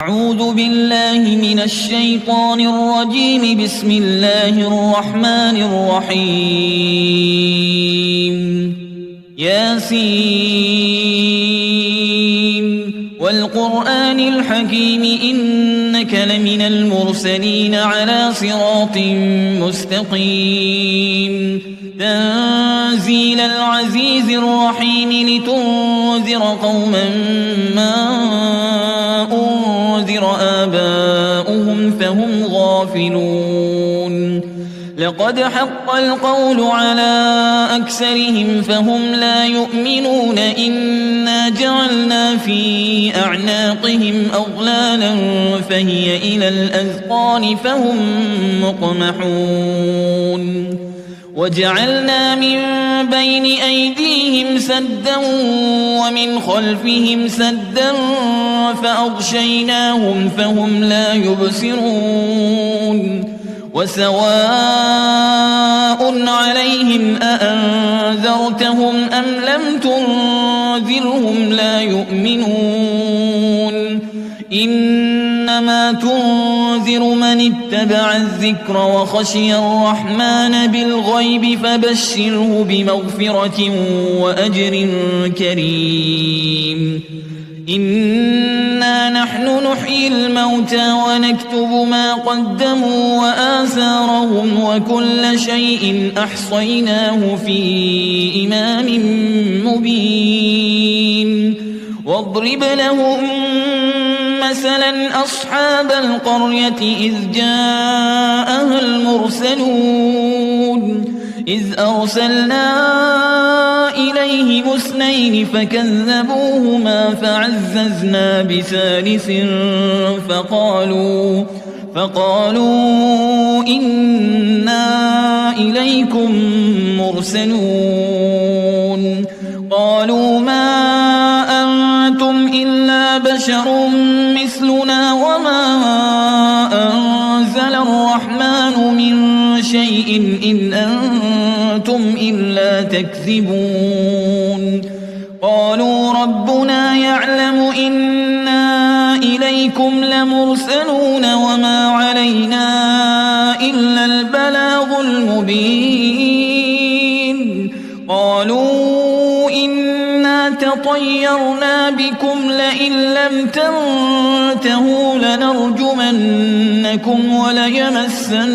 أعوذ بالله من الشيطان الرجيم. بسم الله الرحمن الرحيم. ياسين والقرآن الحكيم إنك لمن المرسلين على صراط مستقيم. تنزيل العزيز الرحيم لتنذر قوما ما أنذر آباؤهم فهم غافلون. لقد حق القول على أكثرهم فهم لا يؤمنون. إنا جعلنا في أعناقهم أغلالا فهي إلى الأذقان فهم مقمحون. وجعلنا من بين أيديهم سدا ومن خلفهم سدا فأغشيناهم فهم لا يبصرون. وسواء عليهم أأنذرتهم أم لم تنذرهم لا يؤمنون. إنما تنذر من اتبع الذكر وخشي الرحمن بالغيب فبشره بمغفرة وأجر كريم. إنا نحن نحيي الموتى ونكتب ما قدموا وآثارهم وكل شيء أحصيناه في إمام مبين. واضرب لهم مثلا أصحاب القرية إذ جاءها المرسلون. إذ أرسلنا إليهم اثنين فكذبوهما فعززنا بثالث فقالوا إنا إليكم مرسلون. قالوا ما أنتم إلا بشر مثلنا وما أنزل الرحمن من شيء إن أنتم إلا تكذبون. قالوا ربنا يعلم إنا إليكم لمرسلون وما علينا إلا البلاغ المبين. قالوا إنا تطيرنا بكم لئن لم تنتهوا لنرجمنكم وليمسنكم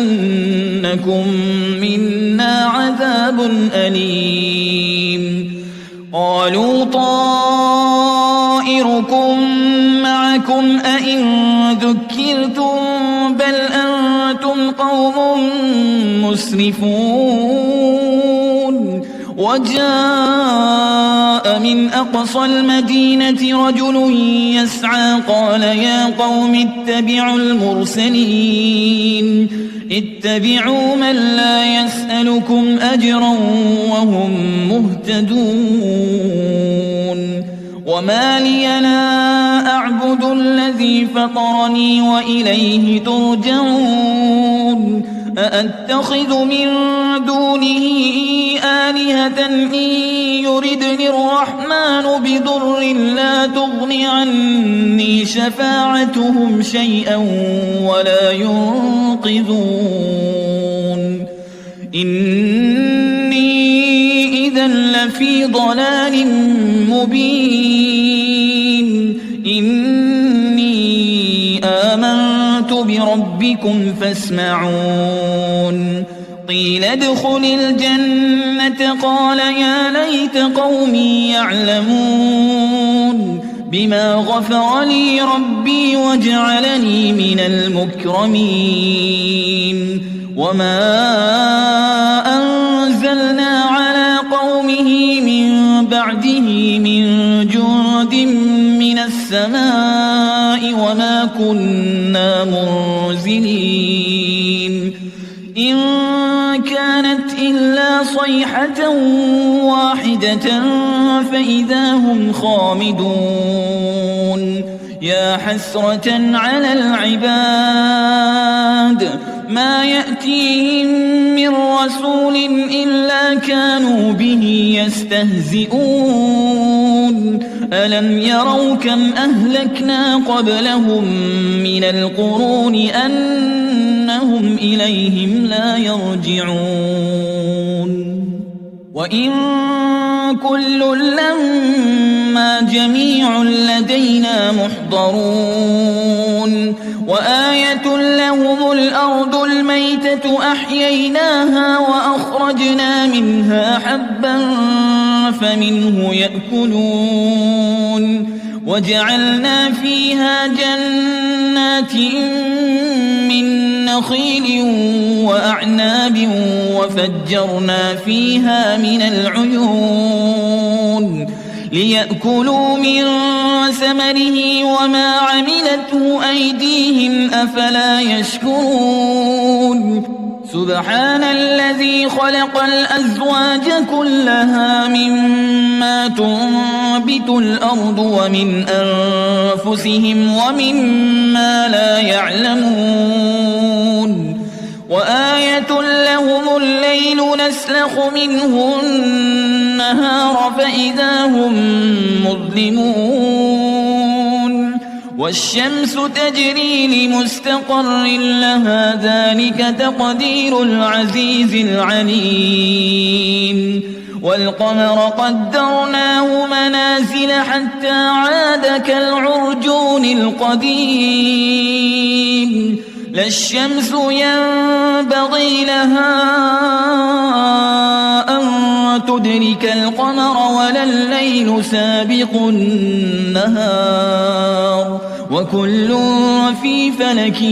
منا عذاب أليم. قالوا طائركم معكم أئن ذكرتم بل أنتم قوم مسرفون. وجاء من أقصى المدينة رجل يسعى قال يا قوم اتبعوا المرسلين. اتبعوا من لا يسألكم أجرا وهم مهتدون. وما لي لا أعبد الذي فطرني وإليه ترجعون. أأتخذ من دونه آلهة إن يردني الرحمن بضر لا تغن عني شفاعتهم شيئا ولا ينقذون. إني إذا لفي ضلال مبين. إني آمنت بربكم فاسمعون. قيل ادخل الجنة قال يا ليت قومي يعلمون بما غفر لي ربي وجعلني من المكرمين. وما أنزلنا على قومه من بعده من جند من السماء وما كنا منزلين. إن كانت إلا صيحة واحدة فإذا هم خامدون. يا حسرة على العباد ما يأتيهم من رسول إلا كانوا به يستهزئون. ألم يروا كم أهلكنا قبلهم من القرون أنهم إليهم لا يرجعون وإن كل لما جميع لدينا محضرون وآية لهم الأرض الميتة أحييناها وأخرجنا منها حبا فمنه يأكلون وجعلنا فيها جنات من نخيل وأعناب وفجرنا فيها من العيون ليأكلوا من ثمره وما عملته أيديهم أفلا يشكرون سبحان الذي خلق الأزواج كلها مما تنبت الأرض ومن أنفسهم ومما لا يعلمون وآية لهم الليل نسلخ منه النهار فإذا هم مظلمون والشمس تجري لمستقر لها ذلك تقدير العزيز العليم والقمر قدرناه منازل حتى عاد كالعرجون القديم لا الشمس ينبغي لها أن تدرك القمر ولا الليل سابق النهار وكل في فلك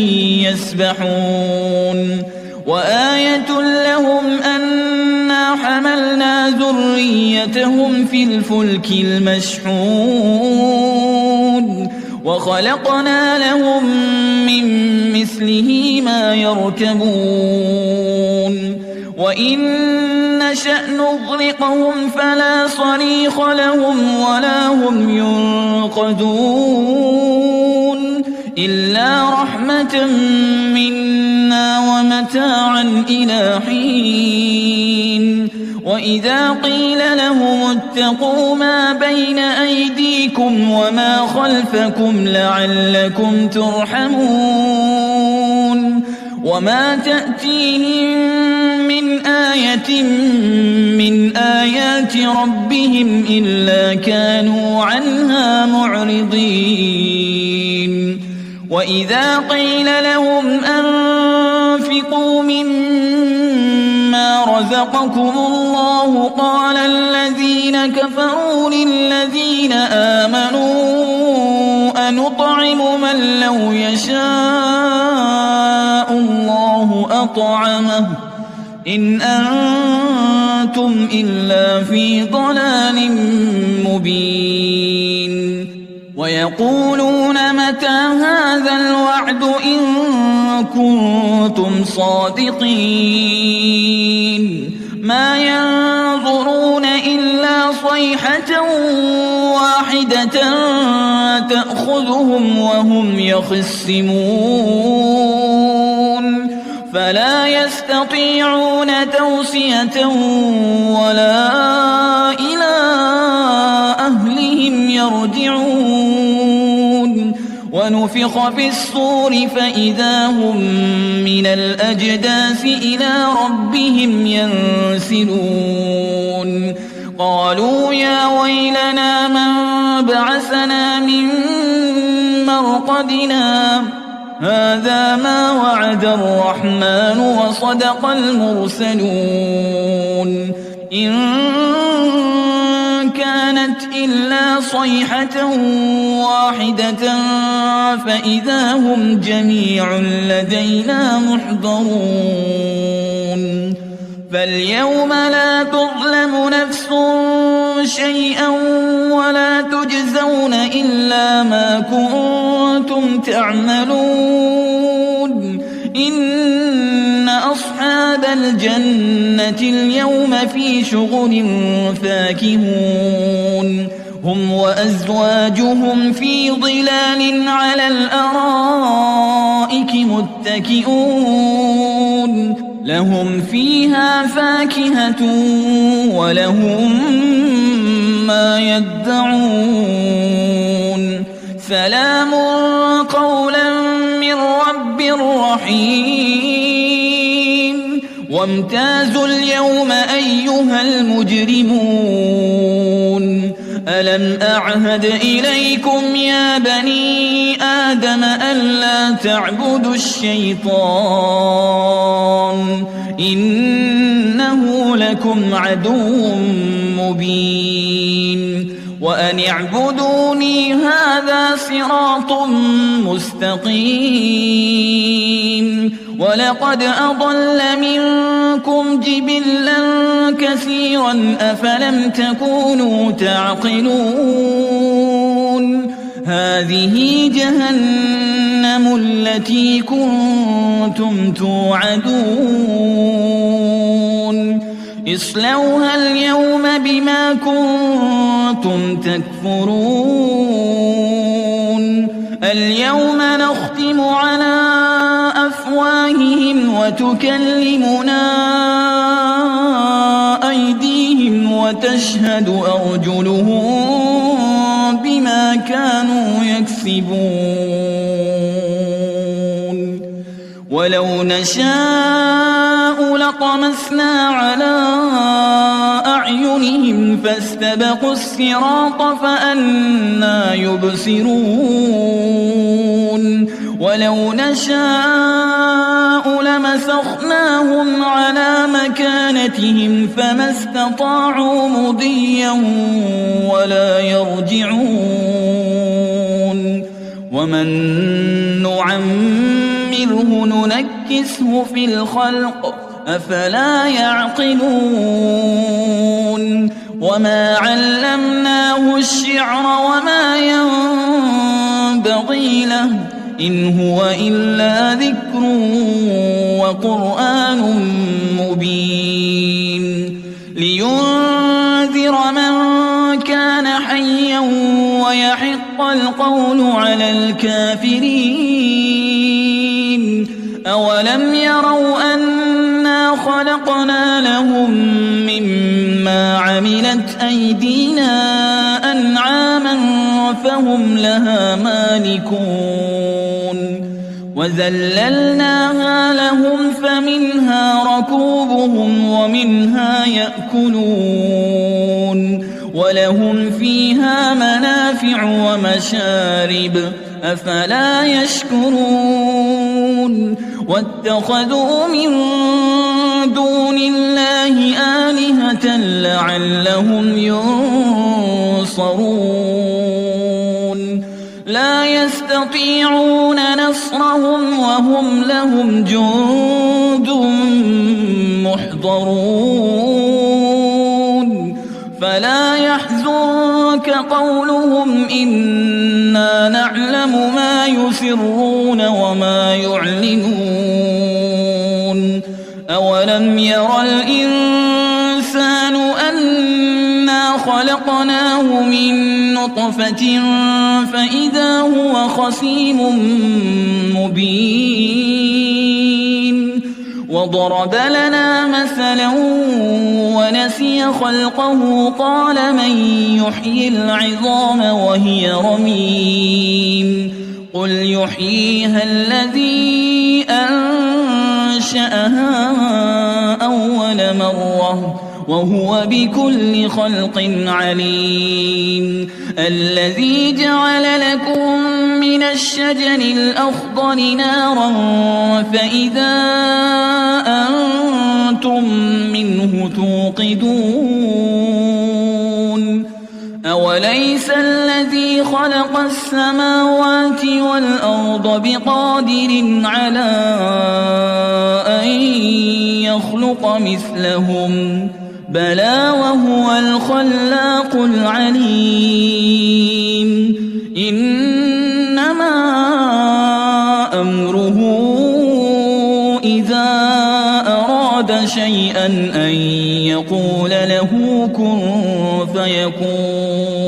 يسبحون وآية لهم أنا حملنا ذريتهم في الفلك المشحون وخلقنا لهم من مثله ما يركبون وإن نشأ نغرقهم فلا صريخ لهم ولا هم ينقذون إلا رحمة منا ومتاعا إلى حين وإذا قيل لهم اتقوا ما بين أيديكم وما خلفكم لعلكم ترحمون وما تأتيهم من آية من آيات ربهم إلا كانوا عنها معرضين وإذا قيل لهم أنفقوا مما رزقكم الله قال الذين كفروا للذين آمنوا أنطعم من لو يشاء الله أطعمه إن أنتم إلا في ضلال مبين ويقولون متى هذا الوعد إن كنتم صادقين ما ينظرون إلا صيحة واحدة تأخذهم وهم يخصمون فلا يستطيعون توصية ولا إلى أهلهم يرجعون ونفخ في الصور فإذا هم من الأجداث إلى ربهم ينسلون قالوا يا ويلنا من بعثنا من مرقدنا هذا ما وعد الرحمن وصدق المرسلون إن كانت إلا صيحة واحدة فإذا هم جميع لدينا محضرون فاليوم لا تظلم نفس شيئا ولا تجزون إلا ما كنتم تعملون إن أصحاب الجنة اليوم في شغل فاكهون هم وأزواجهم في ظلال على الأرائك متكئون لهم فيها فاكهة ولهم ما يدعون سلام قولا من رب رحيم وامتازوا اليوم أيها المجرمون ألم أعهد إليكم يا بني آدم ألا تعبدوا الشيطان إنه لكم عدو مبين وأن اعبدوني هذا صراط مستقيم ولقد أضل منكم جبلا كثيرا أفلم تكونوا تعقلون هذه جهنم التي كنتم توعدون اصلوها اليوم بما كنتم تكفرون اليوم نختم على أفواههم وتكلمنا أيديهم وتشهد أرجلهم بما كانوا يكسبون ولو نشاء لطمسنا على أعينهم فاستبقوا الصراط فأنى يبصرون ولو نشاء لمسخناهم على مكانتهم فما استطاعوا مضيا ولا يرجعون ومن نعمره ننكسه في الخلق أفلا يعقلون وما علمناه الشعر وما ينبغي له إن هو إلا ذكر وقرآن مبين لينذر من كان حيا ويحق القول على الكافرين أولم يروا أنا خلقنا لهم مما عملت أيدينا أنعاما فهم لها مالكون وذللناها لهم فمنها ركوبهم ومنها يأكلون ولهم فيها منافع ومشارب أفلا يشكرون واتخذوا من دون الله آلهة لعلهم ينصرون لا يستطيعون نصرهم وهم لهم جند محضرون فلا يحزنك قولهم إنا نعلم ما يسرون وما يعلنون أولم ير الإنسان أنا خلقناه من نطفة فإذا هو خصيم مبين وضرب لنا مثلا ونسي خلقه قال من يحيي العظام وهي رميم قل يحييها الذي أنشأها أول مرة وهو بكل خلق عليم الذي جعل لكم من الشجر الأخضر نارا فإذا أنتم منه توقدون أوليس الذي خلق السماوات والأرض بقادر على أن يخلق مثلهم بلى وهو الخلاق العليم إنما أمره إذا أراد شيئا أن يقول له كن فيكون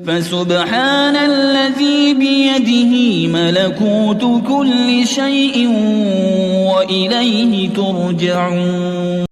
فسبحان الذي بيده ملكوت كل شيء وإليه ترجعون.